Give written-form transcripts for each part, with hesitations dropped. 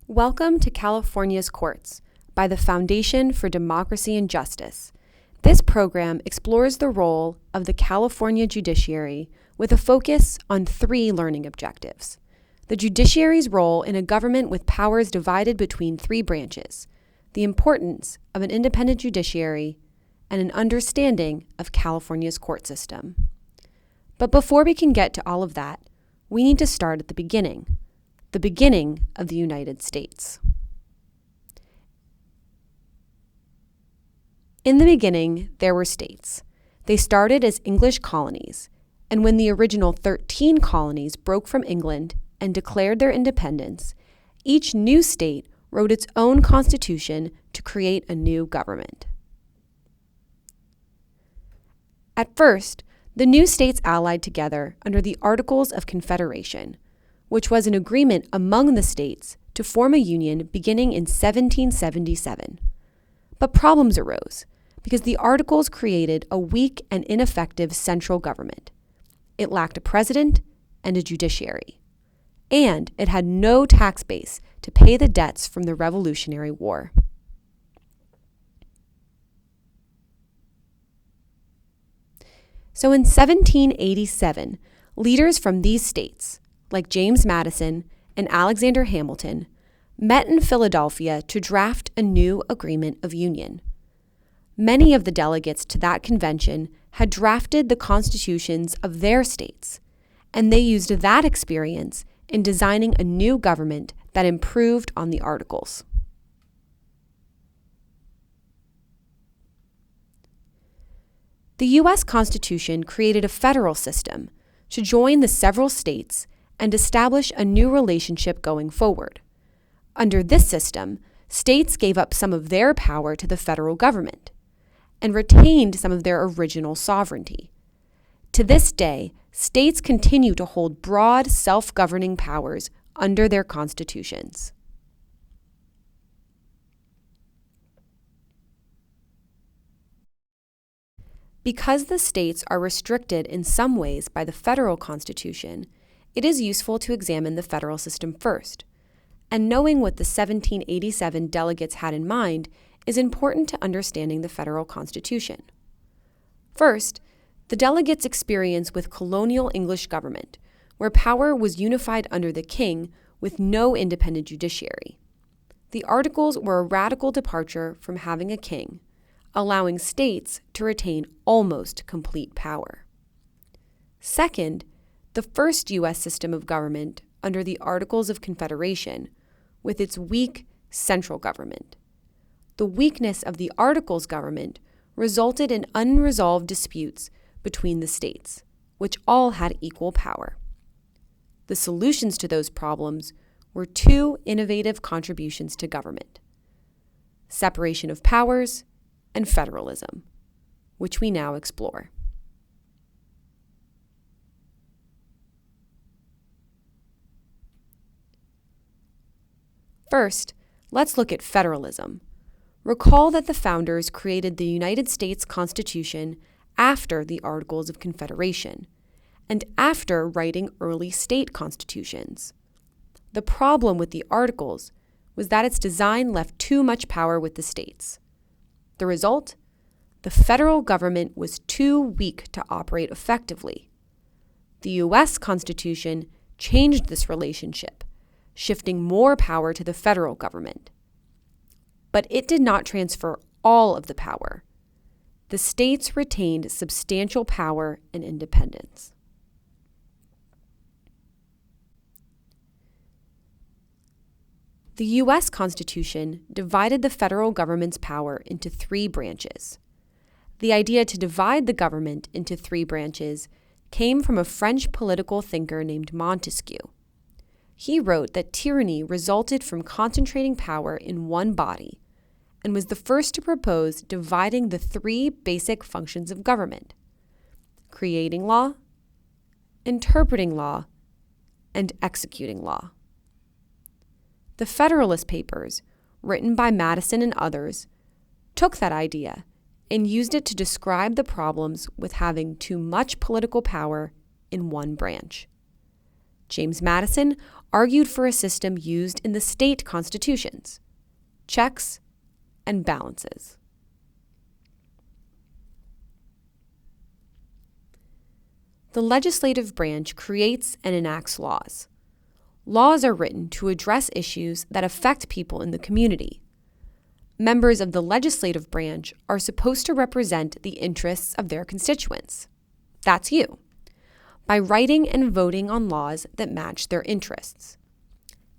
Welcome to California's Courts by the Foundation for Democracy and Justice. This program explores the role of the California judiciary with a focus on three learning objectives: the judiciary's role in a government with powers divided between three branches, the importance of an independent judiciary, and an understanding of California's court system. But before we can get to all of that, we need to start at the beginning of the United States. In the beginning, there were states. They started as English colonies, and when the original 13 colonies broke from England and declared their independence, each new state wrote its own constitution to create a new government. At first, the new states allied together under the Articles of Confederation, which was an agreement among the states to form a union beginning in 1777. But problems arose because the Articles created a weak and ineffective central government. It lacked a president and a judiciary, and it had no tax base to pay the debts from the Revolutionary War. So in 1787, leaders from these states, like James Madison and Alexander Hamilton, met in Philadelphia to draft a new agreement of union. Many of the delegates to that convention had drafted the constitutions of their states, and they used that experience in designing a new government that improved on the Articles. The U.S. Constitution created a federal system to join the several states and establish a new relationship going forward. Under this system, states gave up some of their power to the federal government and retained some of their original sovereignty. To this day, states continue to hold broad self-governing powers under their constitutions. Because the states are restricted in some ways by the federal constitution, it is useful to examine the federal system first. And knowing what the 1787 delegates had in mind is important to understanding the federal constitution. First, the delegates' experience with colonial English government, where power was unified under the king with no independent judiciary. The Articles were a radical departure from having a king, allowing states to retain almost complete power. Second, the first U.S. system of government under the Articles of Confederation, with its weak central government. The weakness of the Articles government resulted in unresolved disputes between the states, which all had equal power. The solutions to those problems were two innovative contributions to government: separation of powers and federalism, which we now explore. First, let's look at federalism. Recall that the founders created the United States Constitution after the Articles of Confederation and after writing early state constitutions. The problem with the Articles was that its design left too much power with the states. The result? The federal government was too weak to operate effectively. The U.S. Constitution changed this relationship, shifting more power to the federal government. But it did not transfer all of the power. The states retained substantial power and independence. The U.S. Constitution divided the federal government's power into three branches. The idea to divide the government into three branches came from a French political thinker named Montesquieu. He wrote that tyranny resulted from concentrating power in one body and was the first to propose dividing the three basic functions of government: creating law, interpreting law, and executing law. The Federalist Papers, written by Madison and others, took that idea and used it to describe the problems with having too much political power in one branch. James Madison argued for a system used in the state constitutions: checks and balances. The legislative branch creates and enacts laws. Laws are written to address issues that affect people in the community. Members of the legislative branch are supposed to represent the interests of their constituents. That's you, by writing and voting on laws that match their interests.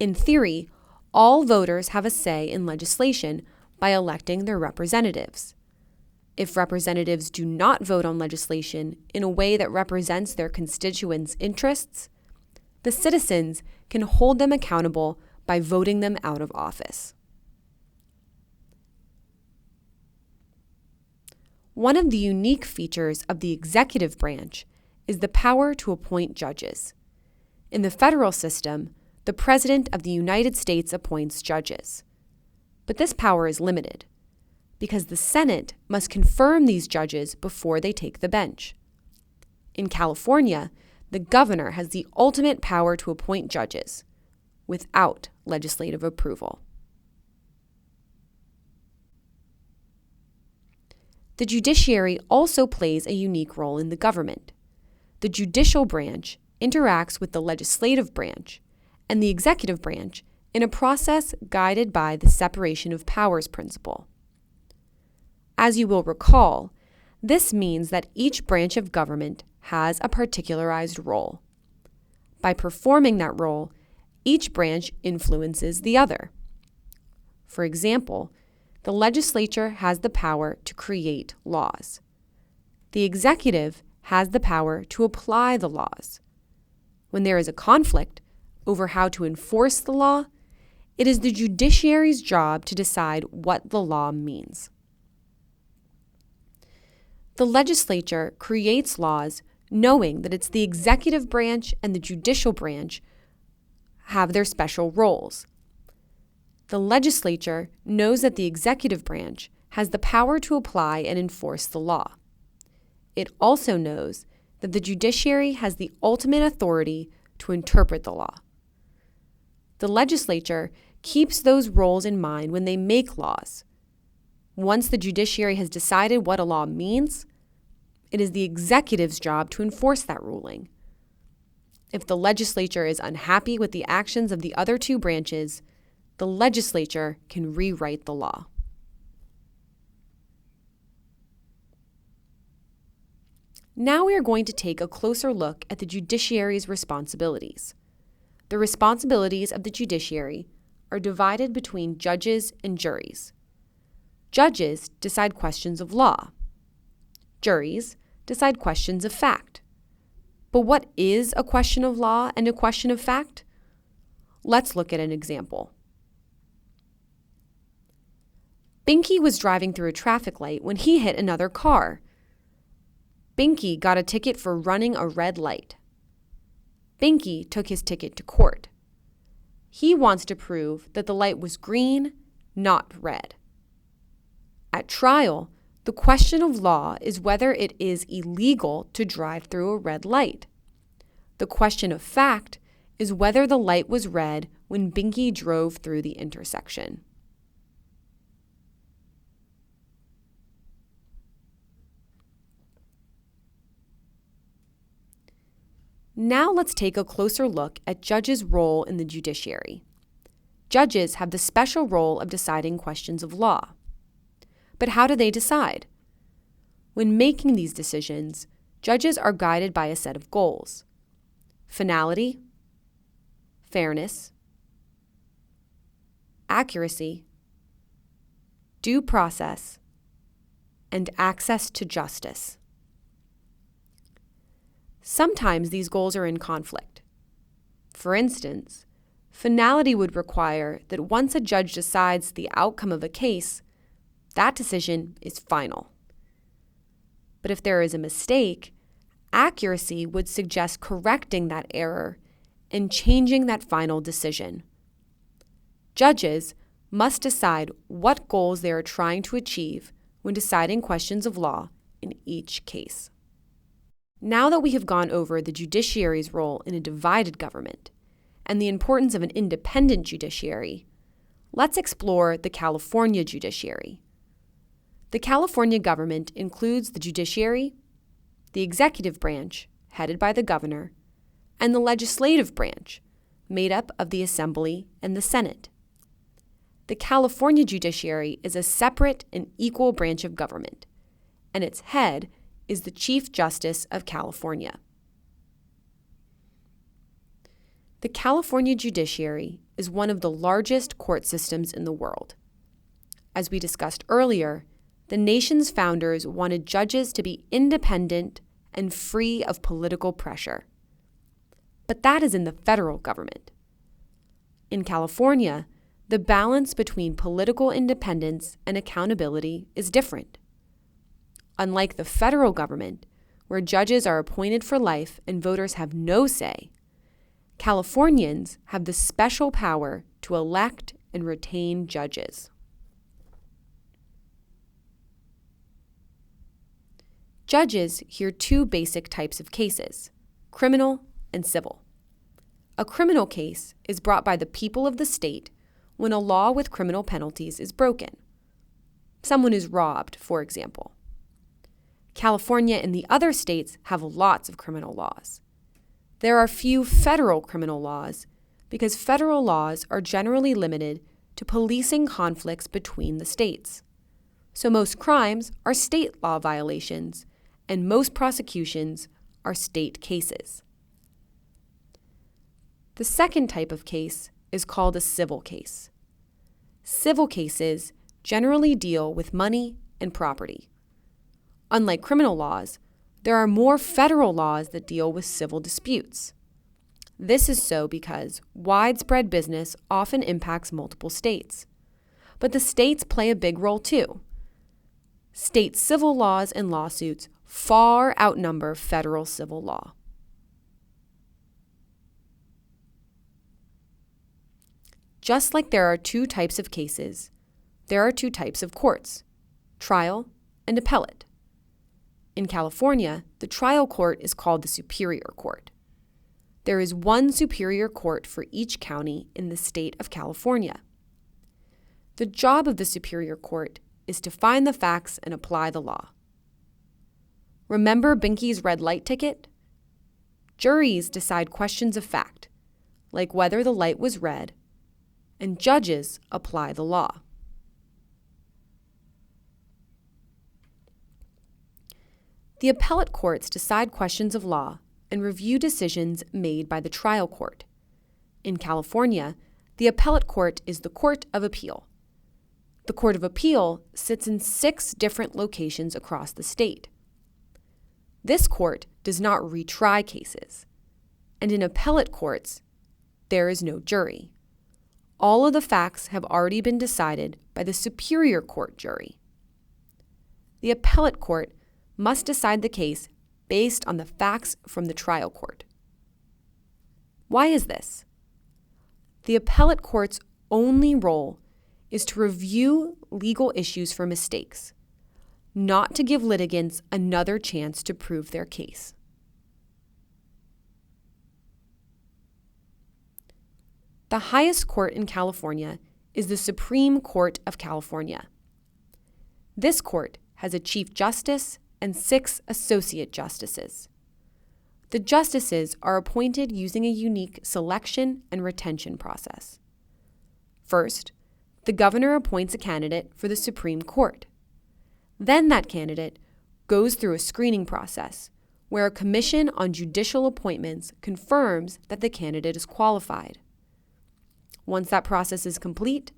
In theory, all voters have a say in legislation by electing their representatives. If representatives do not vote on legislation in a way that represents their constituents' interests, the citizens can hold them accountable by voting them out of office. One of the unique features of the executive branch is the power to appoint judges. In the federal system, the President of the United States appoints judges. But this power is limited, because the Senate must confirm these judges before they take the bench. In California, the governor has the ultimate power to appoint judges without legislative approval. The judiciary also plays a unique role in the government. The judicial branch interacts with the legislative branch and the executive branch in a process guided by the separation of powers principle. As you will recall, this means that each branch of government has a particularized role. By performing that role, each branch influences the other. For example, the legislature has the power to create laws. The executive has the power to apply the laws. When there is a conflict over how to enforce the law, it is the judiciary's job to decide what the law means. The legislature creates laws knowing that it's the executive branch and the judicial branch have their special roles. The legislature knows that the executive branch has the power to apply and enforce the law. It also knows that the judiciary has the ultimate authority to interpret the law. The legislature keeps those roles in mind when they make laws. Once the judiciary has decided what a law means, it is the executive's job to enforce that ruling. If the legislature is unhappy with the actions of the other two branches, the legislature can rewrite the law. Now we are going to take a closer look at the judiciary's responsibilities. The responsibilities of the judiciary are divided between judges and juries. Judges decide questions of law. Juries decide questions of fact. But what is a question of law and a question of fact? Let's look at an example. Binky was driving through a traffic light when he hit another car. Binky got a ticket for running a red light. Binky took his ticket to court. He wants to prove that the light was green, not red. At trial, the question of law is whether it is illegal to drive through a red light. The question of fact is whether the light was red when Binky drove through the intersection. Now let's take a closer look at judges' role in the judiciary. Judges have the special role of deciding questions of law. But how do they decide? When making these decisions, judges are guided by a set of goals: finality, fairness, accuracy, due process, and access to justice. Sometimes these goals are in conflict. For instance, finality would require that once a judge decides the outcome of a case, that decision is final. But if there is a mistake, accuracy would suggest correcting that error and changing that final decision. Judges must decide what goals they are trying to achieve when deciding questions of law in each case. Now that we have gone over the judiciary's role in a divided government and the importance of an independent judiciary, let's explore the California judiciary. The California government includes the judiciary, the executive branch, headed by the governor, and the legislative branch, made up of the Assembly and the Senate. The California judiciary is a separate and equal branch of government, and its head is the Chief Justice of California. The California judiciary is one of the largest court systems in the world. As we discussed earlier, the nation's founders wanted judges to be independent and free of political pressure. But that is in the federal government. In California, the balance between political independence and accountability is different. Unlike the federal government, where judges are appointed for life and voters have no say, Californians have the special power to elect and retain judges. Judges hear two basic types of cases, criminal and civil. A criminal case is brought by the people of the state when a law with criminal penalties is broken. Someone is robbed, for example. California and the other states have lots of criminal laws. There are few federal criminal laws because federal laws are generally limited to policing conflicts between the states. So most crimes are state law violations, and most prosecutions are state cases. The second type of case is called a civil case. Civil cases generally deal with money and property. Unlike criminal laws, there are more federal laws that deal with civil disputes. This is so because widespread business often impacts multiple states. But the states play a big role too. State civil laws and lawsuits far outnumber federal civil law. Just like there are two types of cases, there are two types of courts, trial and appellate. In California, the trial court is called the Superior Court. There is one Superior Court for each county in the state of California. The job of the Superior Court is to find the facts and apply the law. Remember Binky's red light ticket? Juries decide questions of fact, like whether the light was red, and judges apply the law. The appellate courts decide questions of law and review decisions made by the trial court. In California, the appellate court is the Court of Appeal. The Court of Appeal sits in 6 different locations across the state. This court does not retry cases, and in appellate courts, there is no jury. All of the facts have already been decided by the Superior Court jury. The appellate court must decide the case based on the facts from the trial court. Why is this? The appellate court's only role is to review legal issues for mistakes, not to give litigants another chance to prove their case. The highest court in California is the Supreme Court of California. This court has a Chief Justice and 6 associate justices. The justices are appointed using a unique selection and retention process. First, the governor appoints a candidate for the Supreme Court. Then that candidate goes through a screening process where a commission on judicial appointments confirms that the candidate is qualified. Once that process is complete,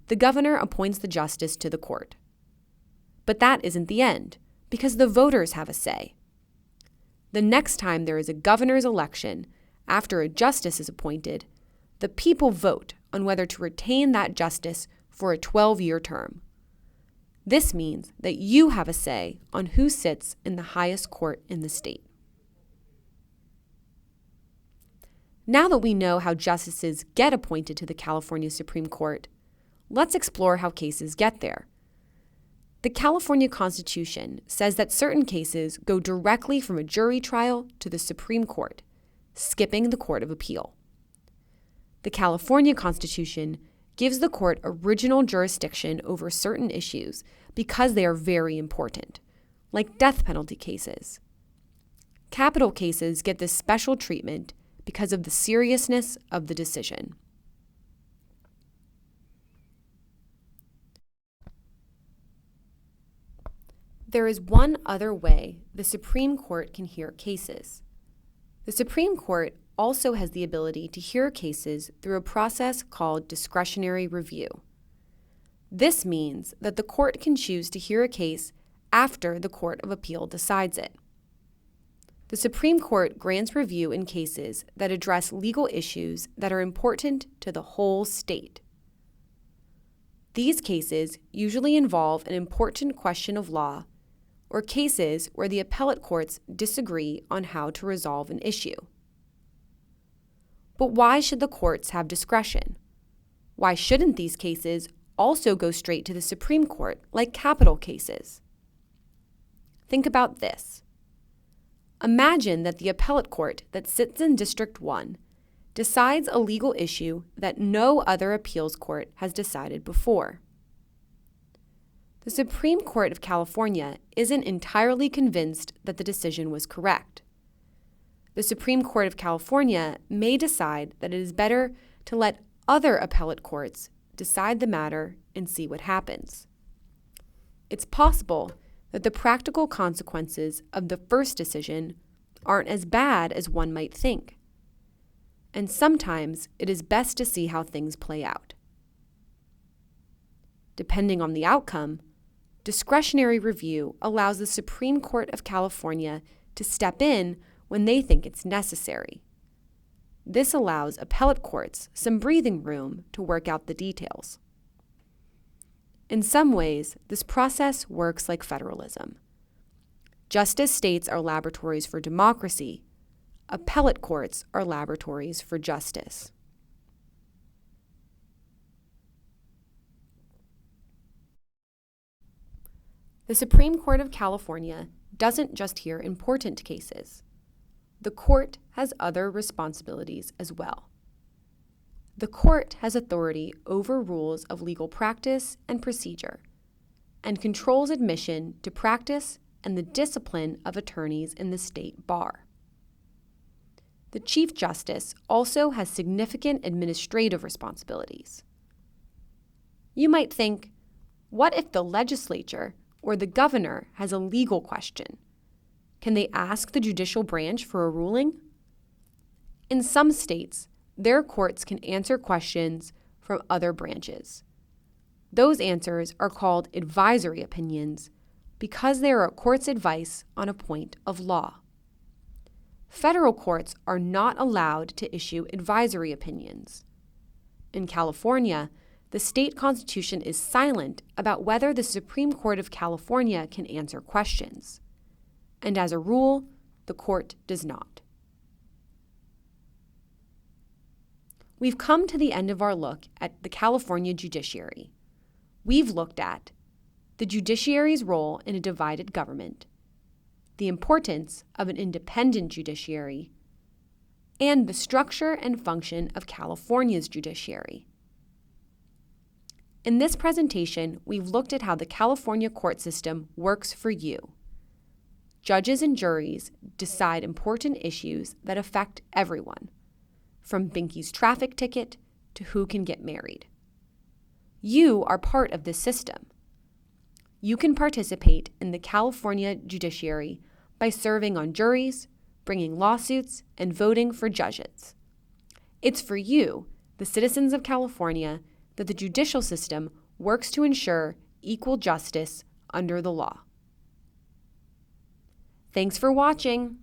the governor appoints the justice to the court. But that isn't the end, because the voters have a say. The next time there is a governor's election, after a justice is appointed, the people vote on whether to retain that justice for a 12-year term. This means that you have a say on who sits in the highest court in the state. Now that we know how justices get appointed to the California Supreme Court, let's explore how cases get there. The California Constitution says that certain cases go directly from a jury trial to the Supreme Court, skipping the Court of Appeal. The California Constitution gives the court original jurisdiction over certain issues because they are very important, like death penalty cases. Capital cases get this special treatment because of the seriousness of the decision. There is one other way the Supreme Court can hear cases. The Supreme Court also has the ability to hear cases through a process called discretionary review. This means that the court can choose to hear a case after the Court of Appeal decides it. The Supreme Court grants review in cases that address legal issues that are important to the whole state. These cases usually involve an important question of law or cases where the appellate courts disagree on how to resolve an issue. But why should the courts have discretion? Why shouldn't these cases also go straight to the Supreme Court like capital cases? Think about this. Imagine that the appellate court that sits in District 1 decides a legal issue that no other appeals court has decided before. The Supreme Court of California isn't entirely convinced that the decision was correct. The Supreme Court of California may decide that it is better to let other appellate courts decide the matter and see what happens. It's possible that the practical consequences of the first decision aren't as bad as one might think. And sometimes it is best to see how things play out. Depending on the outcome, discretionary review allows the Supreme Court of California to step in when they think it's necessary. This allows appellate courts some breathing room to work out the details. In some ways, this process works like federalism. Just as states are laboratories for democracy, appellate courts are laboratories for justice. The Supreme Court of California doesn't just hear important cases. The court has other responsibilities as well. The court has authority over rules of legal practice and procedure, and controls admission to practice and the discipline of attorneys in the state bar. The Chief Justice also has significant administrative responsibilities. You might think, what if the legislature or the governor has a legal question? Can they ask the judicial branch for a ruling? In some states, their courts can answer questions from other branches. Those answers are called advisory opinions because they are a court's advice on a point of law. Federal courts are not allowed to issue advisory opinions. In California, the state constitution is silent about whether the Supreme Court of California can answer questions. And as a rule, the court does not. We've come to the end of our look at the California judiciary. We've looked at the judiciary's role in a divided government, the importance of an independent judiciary, and the structure and function of California's judiciary. In this presentation, we've looked at how the California court system works for you. Judges and juries decide important issues that affect everyone, from Binky's traffic ticket to who can get married. You are part of this system. You can participate in the California judiciary by serving on juries, bringing lawsuits, and voting for judges. It's for you, the citizens of California, that the judicial system works to ensure equal justice under the law. Thanks for watching.